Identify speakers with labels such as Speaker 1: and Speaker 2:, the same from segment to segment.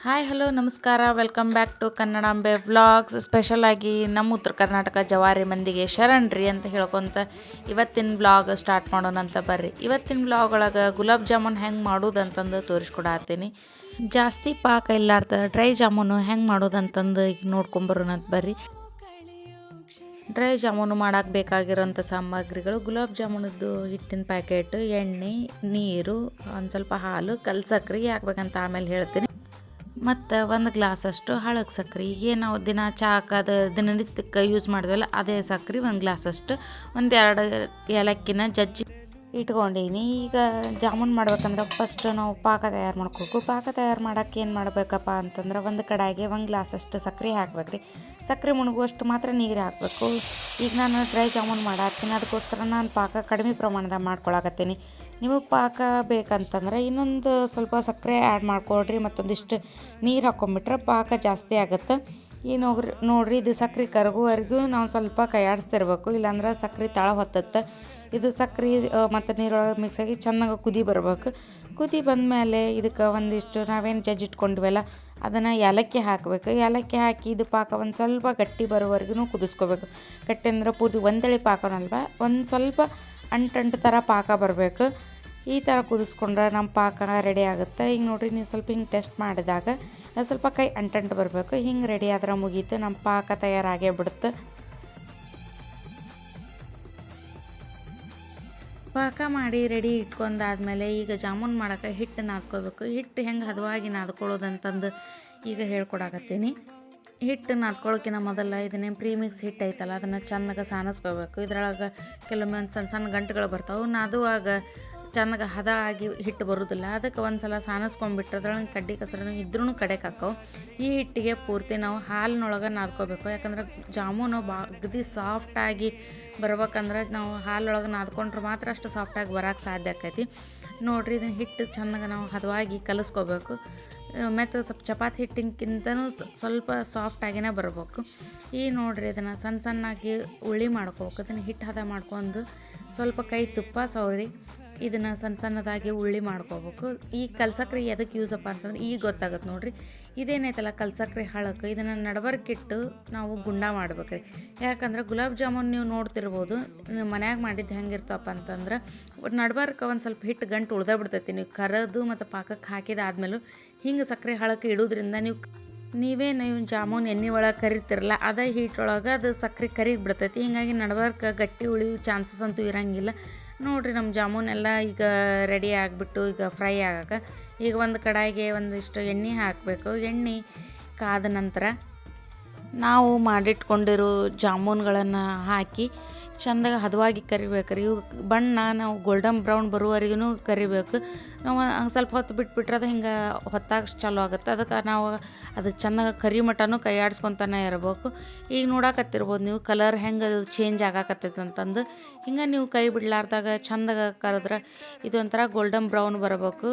Speaker 1: Hi hello ನಮಸ್ಕಾರ welcome back to Kannadambe vlogs. ಸ್ಪೆಷಲಾಗಿ ನಮ್ಮ ಉತ್ತರ ಕರ್ನಾಟಕ ಜವಾರಿ ಮಂದಿಗೆ ಶರಣ್ರಿ ಅಂತ ಹೇಳ್ಕೊತ ಇವತ್ತಿನ ವ್ಲಾಗ್ ಸ್ಟಾರ್ಟ್ ಮಾಡೋಣ ಅಂತ ಬರ್ರಿ. ಇವತ್ತಿನ ವ್ಲಾಗ್ ಒಳಗೆ ಗುಲಾಬ್ ಜಾಮೂನ್ ಹೆಂಗೆ ಮಾಡೋದಂತಂದು ತೋರಿಸ್ಕೊಡತ್ತೀನಿ. ಜಾಸ್ತಿ ಪಾಕ ಇಲ್ಲಾರ್ದ ಡ್ರೈ ಜಾಮೂನು ಹೆಂಗೆ ಮಾಡೋದಂತಂದು ಈಗ ನೋಡ್ಕೊಂಬರೋಣ ಅಂತ ಬರ್ರಿ. ಡ್ರೈ ಜಾಮೂನು ಮಾಡೋಕೆ ಬೇಕಾಗಿರೋಂಥ ಸಾಮಗ್ರಿಗಳು: ಗುಲಾಬ್ ಜಾಮೂನದ್ದು ಹಿಟ್ಟಿನ ಪ್ಯಾಕೆಟ್, ಎಣ್ಣೆ, ನೀರು, ಒಂದು ಸ್ವಲ್ಪ ಹಾಲು, ಕಲ್ ಸಕ್ರೆ ಹಾಕ್ಬೇಕಂತ ಆಮೇಲೆ ಹೇಳ್ತೀನಿ. ಮತ್ತು ಒಂದು ಗ್ಲಾಸಷ್ಟು ಹಳಗೆ ಸಕ್ರೆ, ಈಗ ನಾವು ದಿನ ಚಾಕದ ದಿನನಿತ್ಯಕ್ಕೆ ಯೂಸ್ ಮಾಡಿದ್ವಲ್ಲ ಅದೇ ಸಕ್ರೆ ಒಂದು ಗ್ಲಾಸಷ್ಟು, ಒಂದೆರಡು ಏಲಕ್ಕಿನ ಜಜ್ಜಿ ಇಟ್ಕೊಂಡೀನಿ. ಈಗ ಜಾಮೂನ್ ಮಾಡ್ಬೇಕಂದ್ರೆ ಫಸ್ಟ್ ನಾವು ಪಾಕ ತಯಾರು ಮಾಡ್ಕೋಬೇಕು. ಪಾಕ ತಯಾರು ಮಾಡೋಕೆ ಏನು ಮಾಡಬೇಕಪ್ಪ ಅಂತಂದ್ರೆ, ಒಂದು ಕಡಾಯಿಗೆ ಒಂದು ಗ್ಲಾಸಷ್ಟು ಸಕ್ಕರೆ ಹಾಕ್ಬೇಕ್ರಿ. ಸಕ್ಕರೆ ಮುಳುಗುವಷ್ಟು ಮಾತ್ರ ನೀರು ಹಾಕಬೇಕು. ಈಗ ನಾನು ಡ್ರೈ ಜಾಮೂನ್ ಮಾಡತ್ತೀನಿ, ಅದಕ್ಕೋಸ್ಕರ ನಾನು ಪಾಕ ಕಡಿಮೆ ಪ್ರಮಾಣದಾಗ ಮಾಡ್ಕೊಳಕತ್ತೀನಿ. ನಿಮಗೆ ಪಾಕ ಬೇಕಂತಂದ್ರೆ ಇನ್ನೊಂದು ಸ್ವಲ್ಪ ಸಕ್ಕರೆ ಆ್ಯಡ್ ಮಾಡ್ಕೊಳ್ರಿ, ಮತ್ತೊಂದಿಷ್ಟು ನೀರು ಹಾಕ್ಕೊಂಬಿಟ್ರೆ ಪಾಕ ಜಾಸ್ತಿ ಆಗುತ್ತೆ. ಈ ನೋಡ್ರಿ ಇದು ಸಕ್ಕರೆ ಕರಗುವವರೆಗೂ ನಾವು ಸ್ವಲ್ಪ ಕೈಯಾಡಿಸ್ತಿರ್ಬೇಕು, ಇಲ್ಲಾಂದ್ರೆ ಸಕ್ಕರೆ ತಳ ಹೊತ್ತತ್ತೆ. ಇದು ಸಕ್ಕರೆ ಮತ್ತು ನೀರೊಳಗೆ ಮಿಕ್ಸಾಗಿ ಚೆನ್ನಾಗಿ ಕುದಿ ಬರಬೇಕು. ಕುದಿ ಬಂದಮೇಲೆ ಇದಕ್ಕೆ ಒಂದಿಷ್ಟು ನಾವೇನು ಜಜ್ಜಿ ಇಟ್ಕೊಂಡಿವಲ್ಲ ಅದನ್ನು ಏಲಕ್ಕಿ ಹಾಕಬೇಕು. ಏಲಕ್ಕಿ ಹಾಕಿ ಇದು ಪಾಕ ಒಂದು ಸ್ವಲ್ಪ ಗಟ್ಟಿ ಬರೋವರೆಗೂ ಕುದಿಸ್ಕೋಬೇಕು. ಗಟ್ಟಿ ಅಂದ್ರೆ ಪೂರ್ತಿ ಒಂದೇಳಿ ಪಾಕನಲ್ವ, ಒಂದು ಸ್ವಲ್ಪ ಅಂಟು ಥರ ಪಾಕ ಬರಬೇಕು. ಈ ಥರ ಕುದಿಸ್ಕೊಂಡ್ರೆ ನಮ್ಮ ಪಾಕ ರೆಡಿ ಆಗುತ್ತೆ. ಈಗ ನೋಡಿರಿ, ನೀವು ಸ್ವಲ್ಪ ಹಿಂಗೆ ಟೆಸ್ಟ್ ಮಾಡಿದಾಗ ಸ್ವಲ್ಪ ಕೈ ಅಂಟು ಬರಬೇಕು. ಹಿಂಗೆ ರೆಡಿ ಆದ್ರೆ ಮುಗೀತು, ನಮ್ಮ ಪಾಕ ತಯಾರಾಗೇ ಬಿಡುತ್ತೆ. ಪಾಕ ಮಾಡಿ ರೆಡಿ ಇಟ್ಕೊಂಡಾದ್ಮೇಲೆ ಈಗ ಜಾಮೂನ್ ಮಾಡೋಕೆ ಹಿಟ್ಟು ನಾದ್ಕೋಬೇಕು. ಹಿಟ್ಟು ಹೆಂಗೆ ಹದವಾಗಿ ನಾದ್ಕೊಳ್ಳೋದಂತಂದು ಈಗ ಹೇಳ್ಕೊಡಕತ್ತೀನಿ. ಹಿಟ್ಟು ನಾದ್ಕೊಳ್ಳೋಕ್ಕಿಂತ ಮೊದಲ ಇದನ್ನೇನು ಪ್ರೀಮಿಕ್ಸ್ ಹಿಟ್ಟು ಐತಲ್ಲ ಅದನ್ನು ಚೆನ್ನಾಗಿ ಸಾನಿಸ್ಕೋಬೇಕು. ಇದ್ರೊಳಗೆ ಕೆಲವೊಮ್ಮೆ ಒಂದು ಸಣ್ಣ ಸಣ್ಣ ಗಂಟುಗಳು ಬರ್ತಾವೆ, ನಾದುವಾಗ ಚೆನ್ನಾಗಿ ಹದ ಆಗಿ ಹಿಟ್ಟು ಬರೋದಿಲ್ಲ. ಅದಕ್ಕೆ ಒಂದು ಸಲ ಸಾನಿಸ್ಕೊಂಡ್ಬಿಟ್ರೆ ಅದ್ರೊಳಗೆ ಕಡ್ಡಿ ಕಸರನು ಇದ್ರೂ ಕಡೆಗೆ ಹಾಕವು. ಈ ಹಿಟ್ಟಿಗೆ ಪೂರ್ತಿ ನಾವು ಹಾಲಿನೊಳಗೆ ನಾದ್ಕೋಬೇಕು. ಯಾಕಂದ್ರೆ ಜಾಮೂನು ಅಗದಿ ಸಾಫ್ಟಾಗಿ ಬರ್ಬೇಕಂದ್ರೆ ನಾವು ಹಾಲೊಳಗೆ ನಾದ್ಕೊಂಡ್ರೆ ಮಾತ್ರ ಅಷ್ಟು ಸಾಫ್ಟಾಗಿ ಬರೋಕ್ಕೆ ಸಾಧ್ಯ ಆಕೈತಿ. ನೋಡಿರಿ, ಇದನ್ನು ಹಿಟ್ಟು ಚೆನ್ನಾಗಿ ನಾವು ಹದವಾಗಿ ಕಲಿಸ್ಕೋಬೇಕು. ಮತ್ತು ಸ್ವಲ್ಪ ಚಪಾತಿ ಹಿಟ್ಟಿನಕ್ಕಿಂತನೂ ಸ್ವಲ್ಪ ಸಾಫ್ಟಾಗಿನೇ ಬರಬೇಕು. ಈ ನೋಡಿರಿ, ಇದನ್ನು ಸಣ್ಣ ಸಣ್ಣಾಗಿ ಉಳ್ಳಿ ಮಾಡ್ಕೋಬೇಕು. ಅದನ್ನು ಹಿಟ್ಟು ಹದ ಮಾಡ್ಕೊಂಡು ಸ್ವಲ್ಪ ಕೈ ತುಪ್ಪ ಸವರಿ ಇದನ್ನು ಸಣ್ಣ ಸಣ್ಣದಾಗಿ ಉಳ್ಳಿ ಮಾಡ್ಕೋಬೇಕು. ಈ ಕಲ್ಸಕ್ರೆ ಎದಕ್ಕೆ ಯೂಸಪ್ಪ ಅಂತಂದ್ರೆ ಈಗ ಗೊತ್ತಾಗುತ್ತೆ ನೋಡಿರಿ. ಇದೇನೈತಲ್ಲ ಕಲ್ಸಕ್ರೆ ಹಳಕ್ಕೆ, ಇದನ್ನು ನಡಬರ್ಕಿಟ್ಟು ನಾವು ಗುಂಡ ಮಾಡ್ಬೇಕ್ರಿ. ಯಾಕಂದ್ರೆ ಗುಲಾಬ್ ಜಾಮೂನ್ ನೀವು ನೋಡ್ತಿರ್ಬೋದು, ನೀವು ಮನ್ಯಾಗ ಮಾಡಿದ್ದು ಹೆಂಗಿರ್ತಪ್ಪ ಅಂತಂದ್ರೆ ನಡ್ಬರ್ಕ ಒಂದು ಸ್ವಲ್ಪ ಹಿಟ್ಟು ಗಂಟು ಉಳ್ದ ಬಿಡ್ತೈತಿ. ನೀವು ಕರದು ಮತ್ತು ಪಾಕಕ್ಕೆ ಹಾಕಿದಾದ್ಮೇಲೂ ಹಿಂಗೆ ಸಕ್ಕರೆ ಹಳಕ್ಕೆ ಇಡೋದ್ರಿಂದ ನೀವು ಜಾಮೂನ್ ಎಣ್ಣೆ ಒಳಗೆ ಕರಿತಿರಲ್ಲ, ಅದೇ ಹೀಟೊಳಗೆ ಅದು ಸಕ್ಕರೆ ಕರಿಗಿ ಬಿಡ್ತೈತಿ. ಹೀಗಾಗಿ ನಡ್ಬರ್ಕ ಗಟ್ಟಿ ಉಳಿಯೋ ಚಾನ್ಸಸ್ ಅಂತೂ ಇರೋಂಗಿಲ್ಲ. ನೋಡಿರಿ, ನಮ್ಮ ಜಾಮೂನ್ ಎಲ್ಲ ಈಗ ರೆಡಿ ಆಗಿಬಿಟ್ಟು ಈಗ ಫ್ರೈ ಆಗಕ್ಕೆ ಈಗ ಒಂದು ಕಡಾಯಿಗೆ ಒಂದಿಷ್ಟು ಎಣ್ಣೆ ಹಾಕಬೇಕು. ಎಣ್ಣೆ ಕಾದ ನಂತರ ನಾವು ಮಾಡಿಟ್ಕೊಂಡಿರೋ ಜಾಮೂನ್ಗಳನ್ನು ಹಾಕಿ ಚೆಂದಾಗಿ ಹದವಾಗಿ ಕರಿಬೇಕ್ರಿ. ಇವು ಬಣ್ಣ ನಾವು ಗೋಲ್ಡನ್ ಬ್ರೌನ್ ಬರುವವರೆಗೂ ಕರಿಬೇಕು. ನಾವು ಸ್ವಲ್ಪ ಹೊತ್ತು ಬಿಟ್ಬಿಟ್ರೆ ಅದು ಹಿಂಗೆ ಹೊತ್ತಾಗ ಚಾಲು ಆಗುತ್ತೆ. ಅದಕ್ಕೆ ನಾವು ಅದು ಚೆನ್ನಾಗಿ ಕರಿ ಮಟನೂ ಕೈ ಆಡಿಸ್ಕೊತಾನೆ ಇರಬೇಕು. ಈಗ ನೋಡಕತ್ತಿರ್ಬೋದು ನೀವು ಕಲರ್ ಹೆಂಗೆ ಅದು ಚೇಂಜ್ ಆಗಾಕತ್ತೈತೆ ಅಂತಂದು. ಹಿಂಗೆ ನೀವು ಕೈ ಬಿಡ್ಲಾರ್ದಾಗ ಚೆಂದಾಗಿ ಕರೆದ್ರೆ ಇದೊಂಥರ ಗೋಲ್ಡನ್ ಬ್ರೌನ್ ಬರಬೇಕು.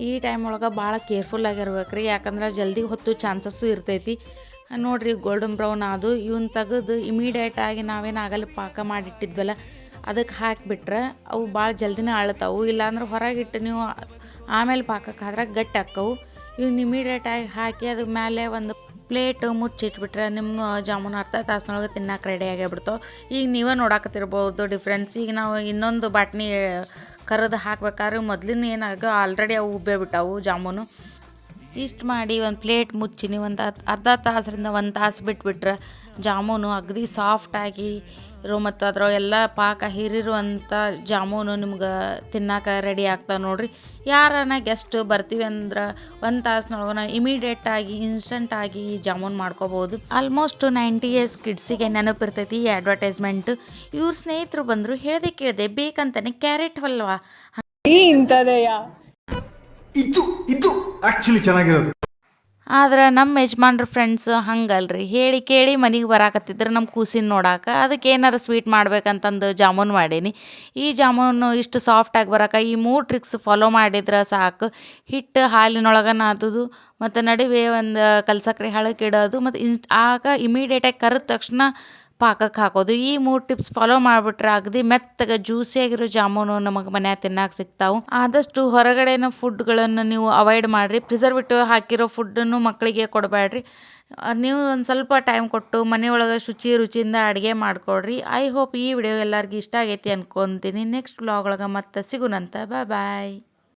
Speaker 1: ಈ ಟೈಮ್ ಒಳಗೆ ಭಾಳ ಕೇರ್ಫುಲ್ಲಾಗಿರ್ಬೇಕು ರೀ, ಯಾಕಂದ್ರೆ ಜಲ್ದಿ ಹೊತ್ತು ಚಾನ್ಸಸ್ಸು ಇರ್ತೈತಿ. ನೋಡಿರಿ, ಗೋಲ್ಡನ್ ಬ್ರೌನ್ ಅದು ಇವನ್ನ ತೆಗೆದು ಇಮಿಡಿಯೇಟಾಗಿ ನಾವೇನು ಆಗಲ್ಲ ಪಾಕ ಮಾಡಿಟ್ಟಿದ್ವಲ್ಲ ಅದಕ್ಕೆ ಹಾಕಿಬಿಟ್ರೆ ಅವು ಭಾಳ ಜಲ್ದಿನೇ ಅಳ್ತಾವು. ಇಲ್ಲಾಂದ್ರೆ ಹೊರಗಿಟ್ಟು ನೀವು ಆಮೇಲೆ ಪಾಕಕ್ಕೆ ಆದ್ರೆ ಗಟ್ಟಿ ಹಾಕ್ಕವು. ಇವನ್ನ ಇಮಿಡಿಯೇಟಾಗಿ ಹಾಕಿ ಅದ್ರ ಮೇಲೆ ಒಂದು ಪ್ಲೇಟ್ ಮುಚ್ಚಿಟ್ಬಿಟ್ರೆ ನಿಮ್ಮ ಜಾಮೂನು ಅರ್ಧ ತಾಸಿನೊಳಗೆ ತಿನ್ನಕ್ಕೆ ರೆಡಿಯಾಗೇ ಬಿಡ್ತಾವೆ. ಈಗ ನೀವೇ ನೋಡಕತ್ತಿರ್ಬೋದು ಡಿಫ್ರೆನ್ಸ್. ಈಗ ನಾವು ಇನ್ನೊಂದು ಬಾಟ್ನಿ ಕರೆದು ಹಾಕ್ಬೇಕಾದ್ರೆ ಮೊದಲಿನ ಏನಾಗ ಆಲ್ರೆಡಿ ಅವು ಉಬ್ಬೇ ಬಿಟ್ಟವು ಜಾಮೂನು. ಇಷ್ಟು ಮಾಡಿ ಒಂದು ಪ್ಲೇಟ್ ಮುಚ್ಚಿ ನೀವು ಒಂದು ಅರ್ಧ ತಾಸರಿಂದ ಒಂದು ತಾಸು ಬಿಟ್ಬಿಟ್ರೆ ಜಾಮೂನು ಅಗದಿ ಸಾಫ್ಟಾಗಿ ಮತ್ತು ಅದ್ರೊಳಗೆಲ್ಲ ಪಾಕ ಹೀರಿರುವಂಥ ಜಾಮೂನು ನಿಮ್ಗೆ ತಿನ್ನಕ್ಕೆ ರೆಡಿ ಆಗ್ತಾವೆ ನೋಡಿರಿ. ಯಾರನ್ನ ಗೆಸ್ಟ್ ಬರ್ತೀವಿ ಅಂದ್ರೆ ಒಂದು ತಾಸಿನೊಳಗೆ ನಾವು ಇಮಿಡಿಯೇಟಾಗಿ ಇನ್ಸ್ಟಂಟಾಗಿ ಜಾಮೂನ್ ಮಾಡ್ಕೋಬೋದು. ಆಲ್ಮೋಸ್ಟ್ 90 ಇಯರ್ಸ್ ಕಿಡ್ಸಿಗೆ ನೆನಪಿರ್ತೈತಿ ಈ ಅಡ್ವರ್ಟೈಸ್ಮೆಂಟು. ಇವ್ರ ಸ್ನೇಹಿತರು ಬಂದರು, ಹೇಳ್ದೆ ಕೇಳಿದೆ ಬೇಕಂತಾನೆ ಕ್ಯಾರೆಟ್ ಅಲ್ವಾ
Speaker 2: ಇಂಥದೆಯಾ
Speaker 3: ಇದು ಇದು ಆ್ಯಕ್ಚುಲಿ ಚೆನ್ನಾಗಿರೋದು.
Speaker 1: ಆದ್ರೆ ನಮ್ಮ ಯಜಮಾನ್ರ ಫ್ರೆಂಡ್ಸ್ ಹಂಗಲ್ರಿ, ಹೇಳಿ ಕೇಳಿ ಮನೆಗೆ ಬರಾಕತ್ತಿದ್ರು ನಮ್ಮ ಕೂಸಿನ ನೋಡಾಕ. ಅದಕ್ಕೆ ಏನಾರು ಸ್ವೀಟ್ ಮಾಡ್ಬೇಕಂತಂದು ಜಾಮೂನ್ ಮಾಡೀನಿ. ಈ ಜಾಮೂನು ಇಷ್ಟು ಸಾಫ್ಟಾಗಿ ಬರೋಕೆ ಈ 3 ಟ್ರಿಕ್ಸ್ ಫಾಲೋ ಮಾಡಿದ್ರೆ ಸಾಕು. ಹಿಟ್ಟು ಹಾಲಿನೊಳಗೆ ನಾದೋದು, ಮತ್ತು ನಡುವೆ ಒಂದು ಕಲ್ಸಕ್ರೆ ಹಳಕ್ಕೆ ಇಡೋದು, ಮತ್ತು ಆಗ ಇಮಿಡಿಯೇಟಾಗಿ ಕರೆದ ತಕ್ಷಣ ಪಾಕಕ್ಕೆ ಹಾಕೋದು. ಈ 3 ಟಿಪ್ಸ್ ಫಾಲೋ ಮಾಡಿಬಿಟ್ರೆ ಅಗದಿ ಮೆತ್ತಗೆ ಜ್ಯೂಸಿಯಾಗಿರೋ ಜಾಮೂನು ನಮಗೆ ಮನ್ಯಾಗ ತಿನ್ನಕ್ಕೆ ಸಿಗ್ತಾವೆ. ಆದಷ್ಟು ಹೊರಗಡೆನ ಫುಡ್ಗಳನ್ನು ನೀವು ಅವಾಯ್ಡ್ ಮಾಡಿರಿ. ಪ್ರಿಸರ್ವೇಟಿವ್ ಹಾಕಿರೋ ಫುಡ್ಡನ್ನು ಮಕ್ಕಳಿಗೆ ಕೊಡಬೇಡ್ರಿ. ನೀವು ಒಂದು ಸ್ವಲ್ಪ ಟೈಮ್ ಕೊಟ್ಟು ಮನೆಯೊಳಗೆ ರುಚಿಯಿಂದ ಅಡುಗೆ ಮಾಡಿಕೊಡ್ರಿ. ಐ ಹೋಪ್ ಈ ವಿಡಿಯೋ ಎಲ್ಲರಿಗೂ ಇಷ್ಟ ಆಗೈತಿ ಅನ್ಕೊತೀನಿ. ನೆಕ್ಸ್ಟ್ ವ್ಲಾಗ್ ಒಳಗೆ ಮತ್ತೆ ಸಿಗುನಂತ. ಬಾಯ್.